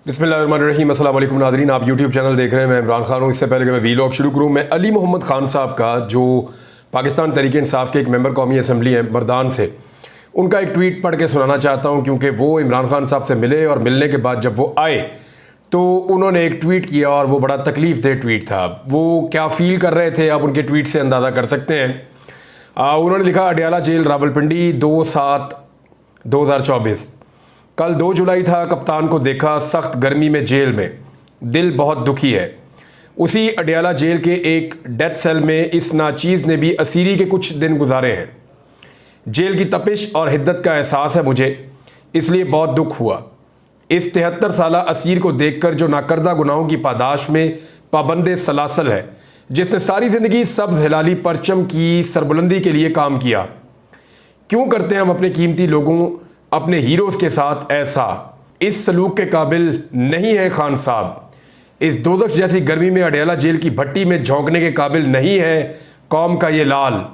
बिस्मिल्लाहिर्रहमानिर्रहीम। अस्सलाम वालेकुम नाज़रीन, आप यूट्यूब चैनल देख रहे हैं। मैं इमरान खान हूँ। इससे पहले कि मैं वीलॉग शुरू करूँ, मैं अली मोहम्मद खान साहब का, जो पाकिस्तान तहरीक इंसाफ के एक मेंबर कौमी असम्बली हैं मर्दान से, उनका एक ट्वीट पढ़ के सुनाना चाहता हूँ, क्योंकि वो इमरान खान साहब से मिले और मिलने के बाद जब वो आए तो उन्होंने एक ट्वीट किया और वो बड़ा तकलीफ दे ट्वीट था। वो क्या फ़ील कर रहे थे आप उनके ट्वीट से अंदाज़ा कर सकते हैं। उन्होंने लिखा, अडयाला जेल रावलपिंडी 2/7/2024। कल 2 जुलाई था, कप्तान को देखा सख्त गर्मी में जेल में, दिल बहुत दुखी है। उसी अडयाला जेल के एक डेथ सेल में इस नाचीज़ ने भी असीरी के कुछ दिन गुजारे हैं। जेल की तपिश और हिद्दत का एहसास है मुझे, इसलिए बहुत दुख हुआ। इस 73 साला असीर को देखकर, जो नाकर्दा गुनाहों की पादाश में पाबंदे सलासल है, जिसने सारी ज़िंदगी सब्ज़ हिलाली परचम की सरबुलंदी के लिए काम किया। क्यों करते हैं हम अपने कीमती लोगों, अपने हीरोज़ के साथ ऐसा? इस सलूक के काबिल नहीं है खान साहब। इस दोज़ख जैसी गर्मी में अडयाला जेल की भट्टी में झोंकने के काबिल नहीं है कौम का ये लाल।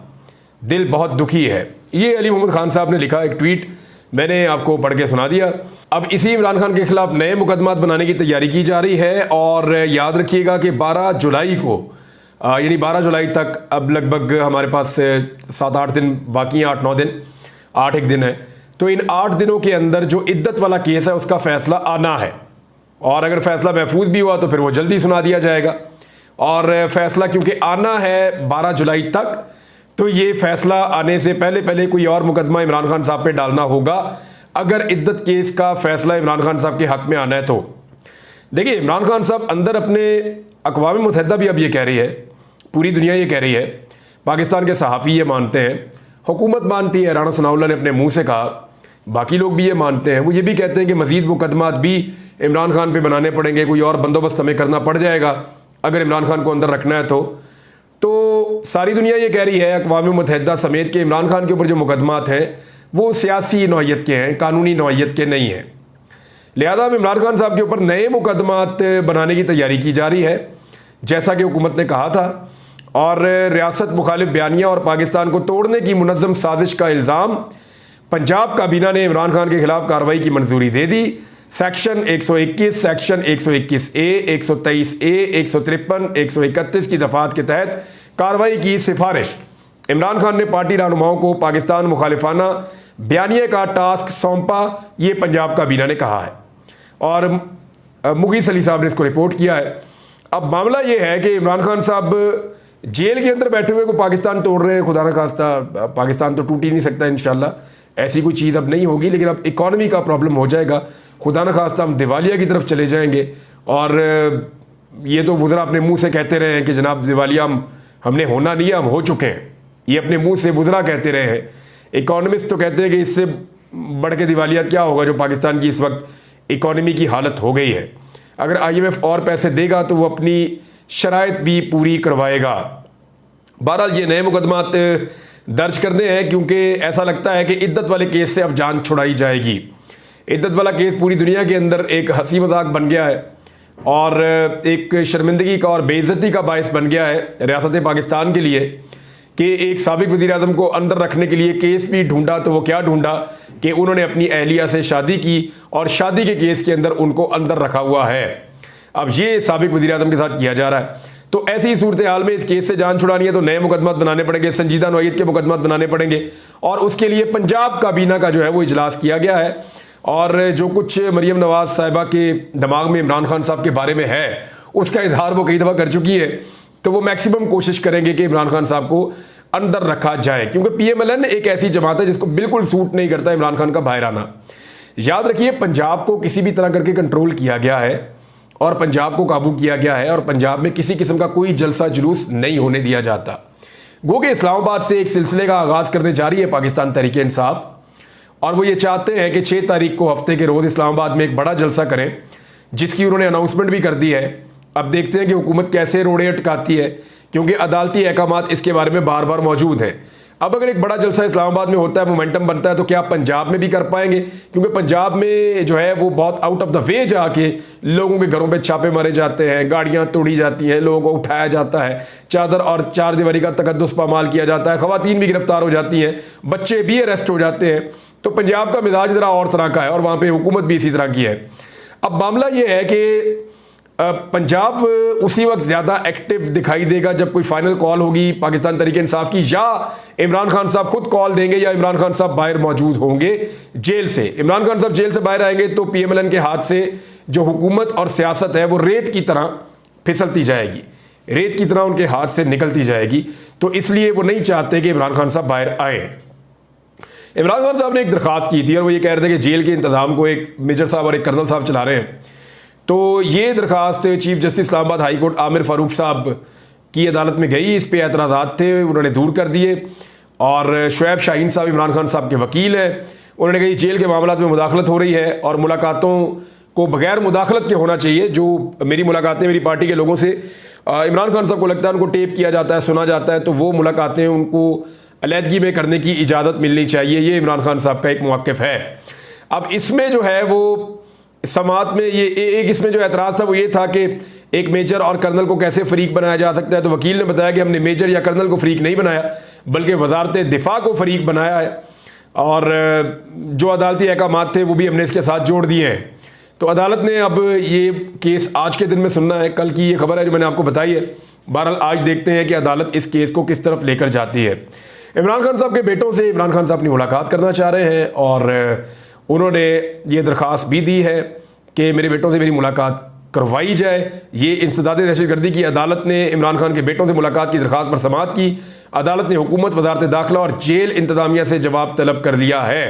दिल बहुत दुखी है। ये अली मोहम्मद खान साहब ने लिखा एक ट्वीट, मैंने आपको पढ़ के सुना दिया। अब इसी इमरान खान के खिलाफ नए मुकदमात बनाने की तैयारी की जा रही है। और याद रखिएगा कि 12 जुलाई को, यानी 12 जुलाई तक अब लगभग हमारे पास 7-8 दिन बाकी हैं, 8-9 दिन, 8 दिन है। तो इन 8 दिनों के अंदर जो इद्दत वाला केस है उसका फैसला आना है, और अगर फैसला महफूज भी हुआ तो फिर वो जल्दी सुना दिया जाएगा। और फैसला क्योंकि आना है 12 जुलाई तक, तो ये फैसला आने से पहले पहले कोई और मुकदमा इमरान खान साहब पे डालना होगा, अगर इद्दत केस का फैसला इमरान खान साहब के हक में आना है तो। देखिए, इमरान खान साहब अंदर अपने अक़वाम मुत्तहिदा भी अब ये कह रही है, पूरी दुनिया ये कह रही है, पाकिस्तान के सहाफ़ी ये मानते हैं, हुकूमत मानती है, राना सनाउल्लाह ने अपने मुँह से कहा, बाकी लोग भी ये मानते हैं। वो ये भी कहते हैं कि मज़ीद मुकदमात भी इमरान खान पे बनाने पड़ेंगे, कोई और बंदोबस्त हमें करना पड़ जाएगा अगर इमरान खान को अंदर रखना है तो सारी दुनिया ये कह रही है, अक़वाम मुत्तहिदा समेत, कि इमरान खान के ऊपर जो मुकदमात हैं वो सियासी नौइयत के हैं, कानूनी नौइयत के नहीं हैं। लिहाजा अब इमरान खान साहब के ऊपर नए मुकदमात बनाने की तैयारी की जा रही है, जैसा कि हुकूमत ने कहा था। और रियासत मुखालिफ बयानिया और पाकिस्तान को तोड़ने की मुनज़्ज़म साजिश का इल्ज़ाम, पंजाब काबीना ने इमरान खान के खिलाफ कार्रवाई की मंजूरी दे दी। सेक्शन 121, सेक्शन 121A, 123A, 153, 131 की दफात के तहत कार्रवाई की सिफारिश। इमरान खान ने पार्टी रहनुमाओं को पाकिस्तान मुखालिफाना बयानिया का टास्क सौंपा, ये पंजाब काबीना ने कहा है, और मुगीस अली साहब ने इसको रिपोर्ट किया है। अब मामला ये है कि इमरान खान साहब जेल के अंदर बैठे हुए को पाकिस्तान तोड़ रहे हैं। खुदा न खास्ता पाकिस्तान तो टूट ही नहीं सकता, इंशाल्लाह ऐसी कोई चीज़ अब नहीं होगी, लेकिन अब इकॉनमी का प्रॉब्लम हो जाएगा। खुदा न खास्ता हम दिवालिया की तरफ चले जाएंगे। और ये तो वज़रा अपने मुंह से कहते रहे हैं कि जनाब दिवालिया हमने होना नहीं है, हम हो चुके हैं। ये अपने मुंह से वज़रा कहते रहे हैं। इकोनॉमिस्ट तो कहते हैं कि इससे बढ़ के दिवालिया क्या होगा जो पाकिस्तान की इस वक्त इकॉनमी की हालत हो गई है। अगर IMF और पैसे देगा तो वो अपनी शराइत भी पूरी करवाएगा। बहरहाल ये नए मुकदमात दर्ज करने हैं, क्योंकि ऐसा लगता है कि इद्दत वाले केस से अब जान छुड़ाई जाएगी। इद्दत वाला केस पूरी दुनिया के अंदर एक हंसी मजाक बन गया है और एक शर्मिंदगी का और बेइज्जती का बायस बन गया है रियासत पाकिस्तान के लिए, कि एक साबिक वज़ीर आज़म को अंदर रखने के लिए केस भी ढूंढा तो वो क्या ढूंढा कि उन्होंने अपनी अहलिया से शादी की और शादी के केस के अंदर उनको अंदर रखा हुआ है। अब ये साबिक वज़ीर आज़म के साथ किया जा रहा है। तो ऐसी सूरत हाल में इस केस से जान छुड़ानी है तो नए मुकदमात बनाने पड़ेंगे, संजीदा नौइयत के मुकदमात बनाने पड़ेंगे, और उसके लिए पंजाब काबीना का जो है वो इजलास किया गया है। और जो कुछ मरीम नवाज साहिबा के दिमाग में इमरान खान साहब के बारे में है उसका इजहार वो कई दफ़ा कर चुकी है, तो वो मैक्सिमम कोशिश करेंगे कि इमरान खान साहब को अंदर रखा जाए, क्योंकि PMLN एक ऐसी जमात है जिसको बिल्कुल सूट नहीं करता इमरान खान का बाहर आना। याद रखिए, पंजाब को किसी भी तरह करके कंट्रोल किया गया है और पंजाब को काबू किया गया है, और पंजाब में किसी किस्म का कोई जलसा जुलूस नहीं होने दिया जाता। गो के इस्लामाबाद से एक सिलसिले का आगाज़ करने जा रही है पाकिस्तान तहरीक इंसाफ, और वो ये चाहते हैं कि 6 तारीख को हफ्ते के रोज़ इस्लामाबाद में एक बड़ा जलसा करें, जिसकी उन्होंने अनाउंसमेंट भी कर दी है। अब देखते हैं कि हुकूमत कैसे रोड़े अटकाती है, क्योंकि अदालती अहकामात इसके बारे में बार बार मौजूद हैं। अब अगर एक बड़ा जलसा इस्लामाबाद में होता है, मोमेंटम बनता है, तो क्या पंजाब में भी कर पाएंगे? क्योंकि पंजाब में जो है वो बहुत आउट ऑफ द वे जाके लोगों के घरों पे छापे मारे जाते हैं, गाड़ियां तोड़ी जाती हैं, लोगों को उठाया जाता है, चादर और चार दीवारी का तकद्दुस पामाल किया जाता है, खवातीन भी गिरफ्तार हो जाती हैं, बच्चे भी अरेस्ट हो जाते हैं। तो पंजाब का मिजाज ज़रा और तरह का है और वहाँ पर हुकूमत भी इसी तरह की है। अब मामला ये है कि पंजाब उसी वक्त ज़्यादा एक्टिव दिखाई देगा जब कोई फाइनल कॉल होगी पाकिस्तान तहरीक इंसाफ की, या इमरान खान साहब खुद कॉल देंगे या इमरान खान साहब बाहर मौजूद होंगे जेल से। इमरान खान साहब जेल से बाहर आएंगे तो PMLN के हाथ से जो हुकूमत और सियासत है वो रेत की तरह फिसलती जाएगी, रेत की तरह उनके हाथ से निकलती जाएगी। तो इसलिए वो नहीं चाहते कि इमरान खान साहब बाहर आए। इमरान खान साहब ने एक दरख्वास्त की थी और वो ये कह रहे थे कि जेल के इंतज़ाम को एक मेजर साहब और एक कर्नल साहब चला रहे हैं। तो ये दरख्वास्त chief justice Islamabad high court Aamir Farooq साहब की अदालत में गई, इस पे एतराज़ात थे, उन्होंने दूर कर दिए। और शुएब शाहीन साहब इमरान खान साहब के वकील हैं, उन्होंने कहा जेल के मामलों में मुदाखलत हो रही है और मुलाकातों को बगैर मुदाखलत के होना चाहिए। जो मेरी मुलाकातें मेरी पार्टी के लोगों से इमरान खान साहब को लगता है उनको टेप किया जाता है, सुना जाता है, तो वो मुलाकातें उनको अलहदगी में करने की इजाज़त मिलनी चाहिए। ये इमरान खान साहब का एक मौक़िफ़ है। अब इसमें जो है वो समात में ये एक इसमें जो एतराज़ था वो ये था कि एक मेजर और कर्नल को कैसे फरीक बनाया जा सकता है। तो वकील ने बताया कि हमने मेजर या कर्नल को फरीक नहीं बनाया बल्कि वजारत दिफा को फरीक बनाया है, और जो अदालती अहकामात थे वो भी हमने इसके साथ जोड़ दिए हैं। तो अदालत ने अब ये केस आज के दिन में सुनना है। कल की ये खबर है जो मैंने आपको बताई है। बहरहाल आज देखते हैं कि अदालत इस केस को किस तरफ लेकर जाती है। इमरान खान साहब के बेटों से इमरान खान साहब अपनी मुलाकात करना चाह रहे हैं और उन्होंने ये दरख्वास्त भी दी है कि मेरे बेटों से मेरी मुलाकात करवाई जाए। ये इंसदाद दहशतगर्दी की अदालत ने इमरान खान के बेटों से मुलाकात की दरख्वास्त पर समाअत की। अदालत ने हुकूमत, वजारत दाखिला और जेल इंतजामिया से जवाब तलब कर लिया है।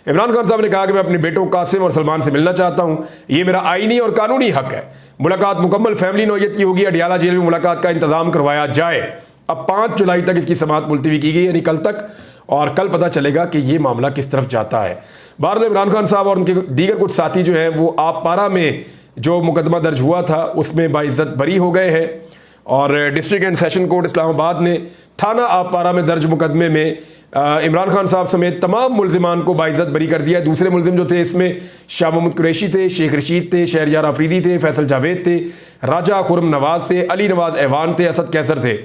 इमरान खान साहब ने कहा कि मैं अपने बेटों कासिम और सलमान से मिलना चाहता हूं, ये मेरा आईनी और कानूनी हक है। मुलाकात मुकम्मल फैमिली नौयत की होगी। अडियाला जेल में मुलाकात का इंतजाम करवाया जाए। अब 5 जुलाई तक इसकी समाअत मुलतवी की गई, यानी कल तक, और कल पता चलेगा कि ये मामला किस तरफ जाता है। बहरहाल इमरान खान साहब और उनके दीगर कुछ साथी जो हैं वो आप पारा में जो मुकदमा दर्ज हुआ था उसमें बाइज्जत बरी हो गए हैं, और district and session court Islamabad ने थाना आप पारा में दर्ज मुकदमे में इमरान खान साहब समेत तमाम मुलजिमान को बाइज्जत बरी कर दिया। दूसरे मुलजिम जो थे इसमें शाह महमूद कुरैशी थे, शेख रशीद थे, शहरयार आफरीदी थे, फैसल जावेद थे, राजा खुरम नवाज थे, अली नवाज ऐवान थे, असद कैसर थे।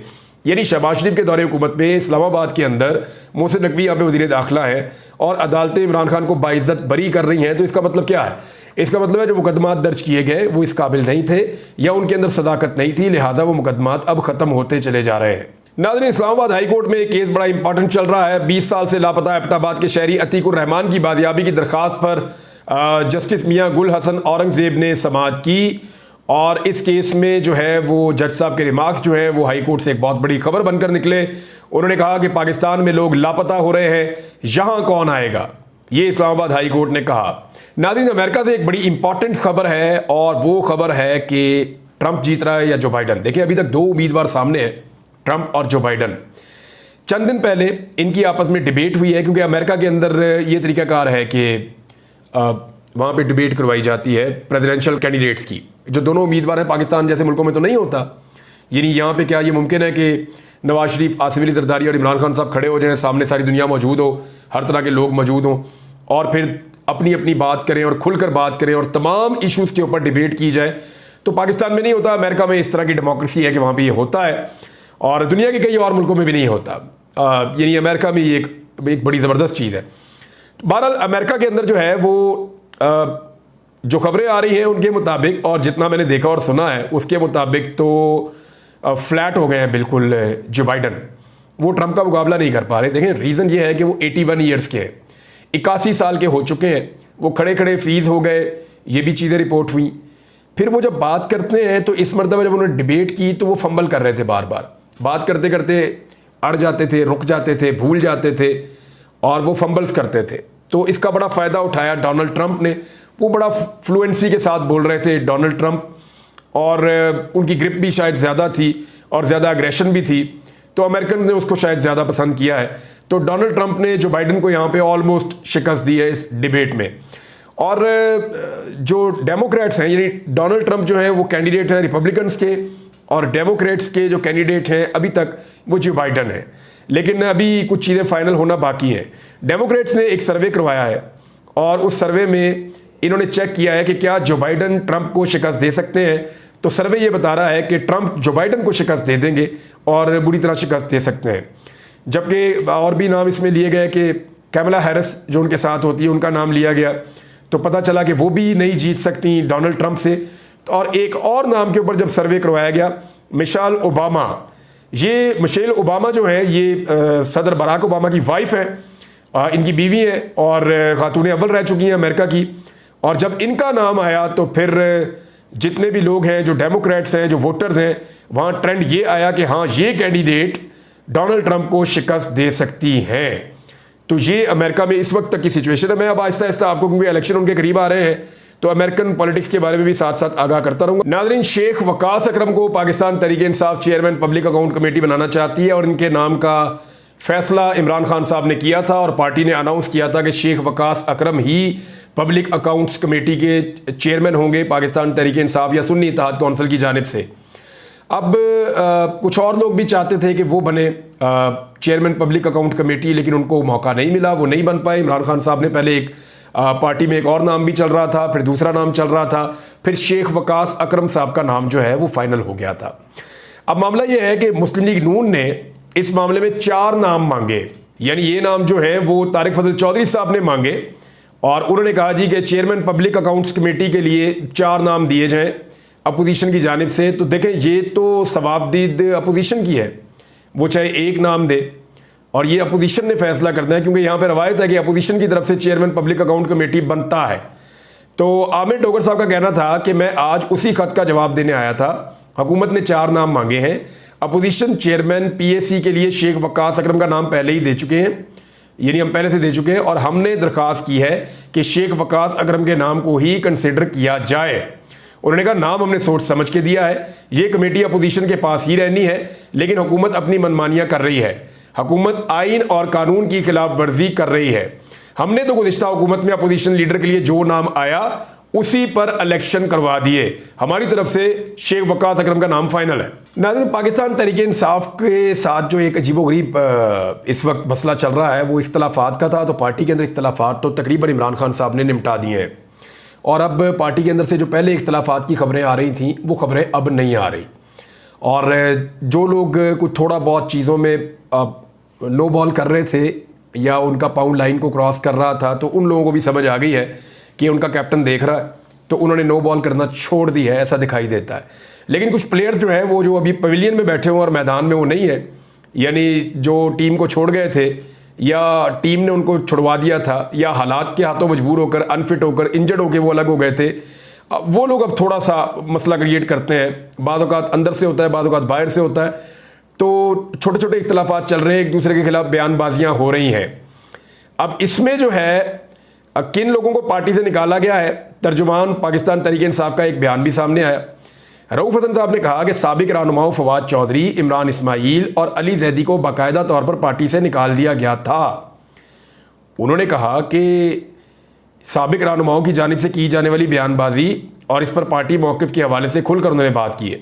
यानी शहबाज शरीफ के दौरे हुकूमत में इस्लामाबाद के अंदर मोहसिन नकवी यहाँ पे वज़ीर दाखिला है और अदालतें इमरान खान को बाइज्जत बरी कर रही हैं। तो इसका मतलब क्या है? इसका मतलब है जो मुकदमात दर्ज किए गए वो इस काबिल नहीं थे या उनके अंदर सदाकत नहीं थी, लिहाजा वो मुकदमात अब ख़त्म होते चले जा रहे हैं। नाज़रीन, इस्लामाबाद हाई कोर्ट में एक केस बड़ा इंपॉर्टेंट चल रहा है। 20 साल से लापता एबटाबाद के शहरी अतीकुर रहमान की बादियाबी की दरख्वास्त पर जस्टिस मियाँ गुल हसन औरंगज़ेब ने समाअत की, और इस केस में जो है वो जज साहब के रिमार्क्स जो हैं वो हाई कोर्ट से एक बहुत बड़ी खबर बनकर निकले। उन्होंने कहा कि पाकिस्तान में लोग लापता हो रहे हैं, यहाँ कौन आएगा, ये इस्लामाबाद हाई कोर्ट ने कहा। नाज़रीन, अमेरिका से एक बड़ी इंपॉर्टेंट खबर है और वो खबर है कि ट्रंप जीत रहा है या जो बाइडन। देखिए, अभी तक 2 उम्मीदवार सामने हैं, ट्रंप और जो बाइडन। चंद दिन पहले इनकी आपस में डिबेट हुई है, क्योंकि अमेरिका के अंदर ये तरीकाकार है कि वहाँ पे डिबेट करवाई जाती है प्रेसिडेंशियल कैंडिडेट्स की। जो दोनों उम्मीदवार हैं, पाकिस्तान जैसे मुल्कों में तो नहीं होता। यानी यहाँ पे क्या ये मुमकिन है कि नवाज शरीफ, आसिफ अली जरदारी और इमरान खान साहब खड़े हो जाएं, सामने सारी दुनिया मौजूद हो, हर तरह के लोग मौजूद हों, और फिर अपनी अपनी बात करें और खुलकर बात करें और तमाम इशूज़ के ऊपर डिबेट की जाए। तो पाकिस्तान में नहीं होता। अमेरिका में इस तरह की डेमोक्रेसी है कि वहाँ पर ये होता है, और दुनिया के कई और मुल्कों में भी नहीं होता। यानी अमेरिका में ये एक बड़ी ज़बरदस्त चीज़ है। बहरहाल अमेरिका के अंदर जो है वो जो खबरें आ रही हैं उनके मुताबिक, और जितना मैंने देखा और सुना है उसके मुताबिक, तो फ्लैट हो गए हैं बिल्कुल जो बाइडन। वो ट्रंप का मुकाबला नहीं कर पा रहे। देखें, रीज़न ये है कि वो 81 ईयर्स के हैं, 81 साल के हो चुके हैं। वो खड़े खड़े फ्रीज हो गए, ये भी चीज़ें रिपोर्ट हुई। फिर वो जब बात करते हैं तो इस मरतबा जब उन्होंने डिबेट की तो वो फंबल कर रहे थे, बार बार बात करते करते अड़ जाते थे, रुक जाते थे, भूल जाते थे, और वो फंबल्स करते थे। तो इसका बड़ा फ़ायदा उठाया डोनाल्ड ट्रंप ने। वो बड़ा फ्लुएंसी के साथ बोल रहे थे डोनाल्ड ट्रंप, और उनकी ग्रिप भी शायद ज़्यादा थी और ज़्यादा अग्रेशन भी थी, तो अमेरिकन ने उसको शायद ज़्यादा पसंद किया है। तो डोनाल्ड ट्रंप ने जो बाइडन को यहाँ पे ऑलमोस्ट शिकस्त दी है इस डिबेट में। और जो डेमोक्रेट्स हैं, यानी डोनाल्ड ट्रंप जो है वो कैंडिडेट हैं रिपब्लिकन्स के, और डेमोक्रेट्स के जो कैंडिडेट हैं अभी तक वो जो बाइडन है। लेकिन अभी कुछ चीज़ें फाइनल होना बाकी हैं। डेमोक्रेट्स ने एक सर्वे करवाया है, और उस सर्वे में इन्होंने चेक किया है कि क्या जो बाइडन ट्रंप को शिकस्त दे सकते हैं। तो सर्वे ये बता रहा है कि ट्रंप जो बाइडन को शिकस्त दे देंगे और बुरी तरह शिकस्त दे सकते हैं। जबकि और भी नाम इसमें लिए गए कि कैमला हैरिस जो उनके साथ होती है उनका नाम लिया गया। तो पता चला कि वो भी नहीं जीत सकती डोनाल्ड ट्रंप से। और एक और नाम के ऊपर जब सर्वे करवाया गया, मिशेल ओबामा, ये मिशेल ओबामा जो है ये सदर बराक ओबामा की वाइफ है, इनकी बीवी है और खातून अव्वल रह चुकी हैं अमेरिका की। और जब इनका नाम आया तो फिर जितने भी लोग हैं, जो डेमोक्रेट्स हैं, जो वोटर्स हैं, वहाँ ट्रेंड ये आया कि हाँ, ये कैंडिडेट डोनाल्ड ट्रंप को शिकस्त दे सकती हैं। तो ये अमेरिका में इस वक्त तक की सिचुएशन है। मैं अब आहिस्ता आहिस्ता आपको, क्योंकि इलेक्शन उनके करीब आ रहे हैं, तो अमेरिकन पॉलिटिक्स के बारे में भी साथ साथ आगाह करता रहूंगा। नाज़रीन, शेख वकास अकरम को Pakistan Tehreek Insaf chairman public account committee बनाना चाहती है और इनके नाम का फैसला इमरान खान साहब ने किया था और पार्टी ने अनाउंस किया था कि शेख वकास अकरम ही पब्लिक अकाउंट्स कमेटी के चेयरमैन होंगे पाकिस्तान तहरीक इंसाफ या सुन्नी इत्तेहाद कौंसिल की जानिब से। अब कुछ और लोग भी चाहते थे कि वो बने चेयरमैन पब्लिक अकाउंट कमेटी, लेकिन उनको मौका नहीं मिला, वो नहीं बन पाए। इमरान खान साहब ने पहले एक पार्टी में एक और नाम भी चल रहा था, फिर दूसरा नाम चल रहा था, फिर शेख वकास अकरम साहब का नाम जो है वो फाइनल हो गया था। अब मामला ये है कि मुस्लिम लीग नून ने इस मामले में 4 नाम मांगे, यानी ये नाम जो है वो तारिक फजल चौधरी साहब ने मांगे और उन्होंने कहा जी कि चेयरमैन पब्लिक अकाउंट्स कमेटी के लिए 4 नाम दिए जाएं अपोजिशन की जानिब से। तो देखें, ये तो सवाबदीद अपोजिशन की है, वो चाहे एक नाम दे और ये अपोजिशन ने फैसला करना है, क्योंकि यहाँ पर रवायत है कि अपोजिशन की तरफ से चेयरमैन पब्लिक अकाउंट कमेटी बनता है। तो आमिर डोगर साहब का कहना था कि मैं आज उसी खत का जवाब देने आया था। हुकूमत ने 4 नाम मांगे हैं। अपोजिशन चेयरमैन पीएसी के लिए शेख वकास अकरम का नाम पहले ही दे चुके हैं, यानी हम पहले से दे चुके हैं, और हमने दरख्वास्त की है कि शेख वकास अकरम के नाम को ही कंसिडर किया जाए। उन्होंने कहा नाम हमने सोच समझ के दिया है, ये कमेटी अपोजिशन के पास ही रहनी है, लेकिन हुकूमत अपनी मनमानियां कर रही है, हुकूमत आइन और कानून की खिलाफ वर्जी कर रही है। हमने तो गुज़िश्ता हुकूमत में अपोजिशन लीडर के लिए जो नाम आया उसी पर इलेक्शन करवा दिए। हमारी तरफ से शेख वकास अकरम का नाम फाइनल है। नाज़रीन, पाकिस्तान तहरीक इंसाफ के साथ जो एक अजीबोगरीब इस वक्त मसला चल रहा है वो इख्तलाफात का था। तो पार्टी के अंदर इख्तलाफात तो तकरीबन इमरान खान साहब ने निपटा दिए हैं और अब पार्टी के अंदर से जो पहले इख्तलाफात की खबरें आ रही थी वो खबरें अब नहीं आ रही। और जो लोग कुछ थोड़ा बहुत चीज़ों में नो बॉल कर रहे थे या उनका पाउंड लाइन को क्रॉस कर रहा था, तो उन लोगों को भी समझ आ गई है कि उनका कैप्टन देख रहा है, तो उन्होंने नो बॉल करना छोड़ दी है, ऐसा दिखाई देता है। लेकिन कुछ प्लेयर्स जो है वो जो अभी पवेलियन में बैठे हुए और मैदान में वो नहीं है, यानी जो टीम को छोड़ गए थे या टीम ने उनको छुड़वा दिया था या हालात के हाथों मजबूर होकर, अनफिट होकर, इंजर्ड होकर वो अलग हो गए थे, वो लोग अब थोड़ा सा मसला क्रिएट करते हैं। बाद औक़ात अंदर से होता है, बाद औक़ात बाहर से होता है, तो छोटे छोटे इख्तलाफात चल रहे हैं, एक दूसरे के खिलाफ बयानबाजियाँ हो रही हैं। अब इसमें जो है किन लोगों को पार्टी से निकाला गया है, तर्जुमान पाकिस्तान तहरीक इंसाफ का एक बयान भी सामने आया। रऊफ हसन साहब ने कहा कि साबिक रहनुमाओं फवाद चौधरी, इमरान इस्माइल और अली जैदी को बाकायदा तौर पर पार्टी से निकाल दिया गया था। उन्होंने कहा कि साबिक रहनुमाओं की जानिब से की जाने वाली बयानबाजी और इस पर पार्टी मौक़िफ़ के हवाले से खुलकर उन्होंने बात की है।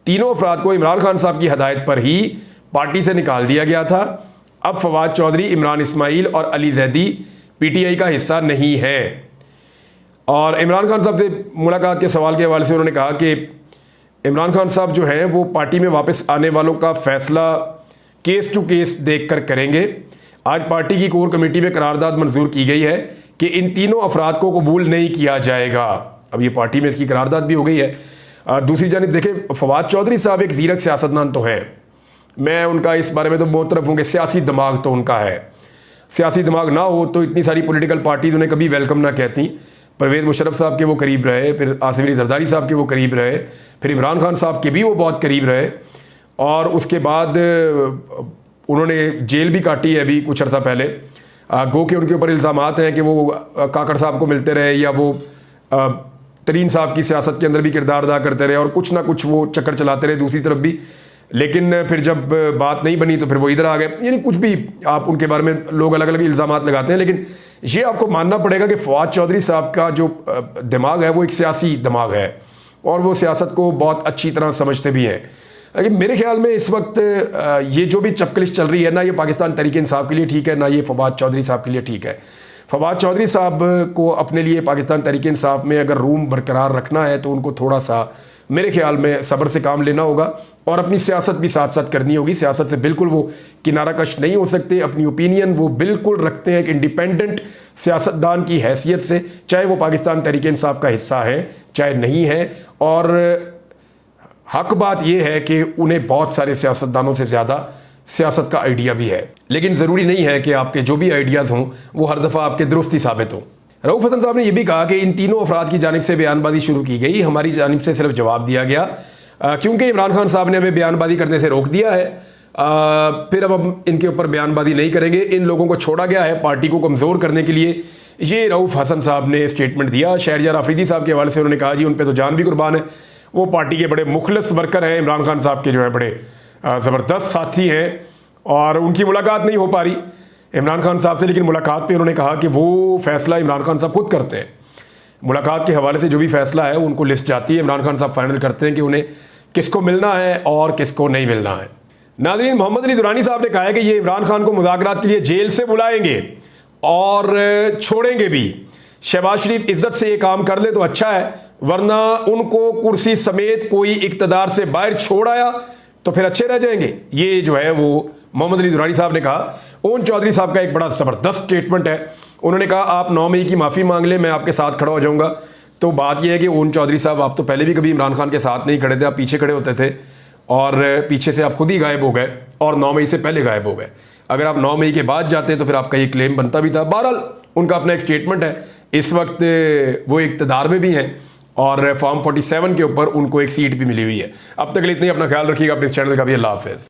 तीनों अफराद को इमरान खान साहब की हदायत पर ही पार्टी से निकाल दिया गया था। अब फवाद चौधरी, इमरान इस्माइल और अली जैदी पीटीआई का हिस्सा नहीं है। और इमरान खान साहब से मुलाकात के सवाल के हवाले से उन्होंने कहा कि इमरान खान साहब जो हैं वो पार्टी में वापस आने वालों का फैसला केस टू केस देखकर करेंगे। आज पार्टी की कोर कमेटी में करारदाद मंजूर की गई है कि इन तीनों अफराद को कबूल नहीं किया जाएगा। अब ये पार्टी में इसकी करारदाद भी हो गई है। दूसरी जानिब देखें, फवाद चौधरी साहब एक ज़ीरक सियासतदान तो हैं, मैं उनका इस बारे में तो बहुत तरफ हूँ कि सियासी दिमाग तो उनका है। सियासी दिमाग ना हो तो इतनी सारी पॉलिटिकल पार्टीज उन्हें कभी वेलकम ना कहती। परवेज़ मुशर्रफ साहब के वो करीब रहे, फिर आसिफ अली जरदारी साहब के वो करीब रहे, फिर इमरान खान साहब के भी वो बहुत करीब रहे, और उसके बाद उन्होंने जेल भी काटी है अभी कुछ अर्सा पहले। गो के उनके ऊपर इल्ज़ामात हैं कि वो काकड़ साहब को मिलते रहे या वो तरीन साहब की सियासत के अंदर भी किरदार अदा करते रहे और कुछ ना कुछ वो चक्कर चलाते रहे दूसरी तरफ भी। लेकिन फिर जब बात नहीं बनी तो फिर वो इधर आ गए। यानी कुछ भी आप उनके बारे में लोग अलग अलग इल्ज़ामात लगाते हैं, लेकिन ये आपको मानना पड़ेगा कि फवाद चौधरी साहब का जो दिमाग है वो एक सियासी दिमाग है और वो सियासत को बहुत अच्छी तरह समझते भी हैं। लेकिन मेरे ख्याल में इस वक्त ये जो भी चपकलिश चल रही है ना, ये पाकिस्तान तहरीक इंसाफ के लिए ठीक है, ना ये फवाद चौधरी साहब के लिए ठीक है। फवाद चौधरी साहब को अपने लिए पाकिस्तान तहरीक इंसाफ में अगर रूम बरकरार रखना है तो उनको थोड़ा सा मेरे ख्याल में सब्र से काम लेना होगा और अपनी सियासत भी साथ साथ करनी होगी। सियासत से बिल्कुल वो किनारा कश नहीं हो सकते। अपनी ओपिनियन वो बिल्कुल रखते हैं कि इंडिपेंडेंट सियासतदान की हैसियत से, चाहे वो पाकिस्तान तहरीक इंसाफ का हिस्सा है चाहे नहीं है। और हक बात यह है कि उन्हें बहुत सारे सियासतदानों से ज़्यादा सियासत का आइडिया भी है, लेकिन ज़रूरी नहीं है कि आपके जो भी आइडियाज़ हों वो हर दफ़ा आपके दुरुस्त ही साबित हों। रऊफ हसन साहब ने यह भी कहा कि इन तीनों अफराद की जानिब से बयानबाजी शुरू की गई, हमारी जानिब से सिर्फ जवाब दिया गया क्योंकि इमरान खान साहब ने हमें बयानबाजी करने से रोक दिया है। फिर अब हम इनके ऊपर बयानबाजी नहीं करेंगे। इन लोगों को छोड़ा गया है पार्टी को कमज़ोर करने के लिए। ये रऊफ हसन साहब ने स्टेटमेंट दिया। शहरयार आफरीदी साहब के हवाले से उन्होंने कहा जी उन पर तो जान भी कुर्बान है, वो पार्टी के बड़े मुखलिस वर्कर हैं, इमरान खान साहब के जो है बड़े ज़बरदस्त साथी हैं और उनकी मुलाकात नहीं हो पा रही इमरान खान साहब से। लेकिन मुलाकात पे उन्होंने कहा कि वो फैसला इमरान खान साहब खुद करते हैं। मुलाकात के हवाले से जो भी फैसला है उनको लिस्ट जाती है, इमरान खान साहब फाइनल करते हैं कि उन्हें किसको मिलना है और किसको नहीं मिलना है। नाज़रीन, मोहम्मद अली दुरानी साहब ने कहा है कि ये इमरान खान को मुज़ाकरात के लिए जेल से बुलाएंगे और छोड़ेंगे भी। शहबाज शरीफ इज्जत से ये काम कर ले तो अच्छा है, वरना उनको कुर्सी समेत कोई इक़्तिदार से बाहर छोड़ आया तो फिर अच्छे रह जाएंगे। ये जो है वो मोहम्मद अली दुरानी साहब ने कहा। ओन चौधरी साहब का एक बड़ा ज़बरदस्त स्टेटमेंट है। उन्होंने कहा आप 9 मई की माफ़ी मांग ले, मैं आपके साथ खड़ा हो जाऊंगा। तो बात यह है कि ओन चौधरी साहब आप तो पहले भी कभी इमरान खान के साथ नहीं खड़े थे, आप पीछे खड़े होते थे और पीछे से आप खुद ही गायब हो गए और 9 मई से पहले गायब हो गए। अगर आप 9 मई के बाद जाते तो फिर आपका ये क्लेम बनता भी था। बहरहाल उनका अपना एक स्टेटमेंट है। इस वक्त वो इक़्तिदार में भी हैं और फॉर्म 47 के ऊपर उनको एक सीट भी मिली हुई है। अब तक के लिए इतनी, अपना ख्याल रखिएगा, अपने इस चैनल का भी। अल्लाह हाफ़िज़।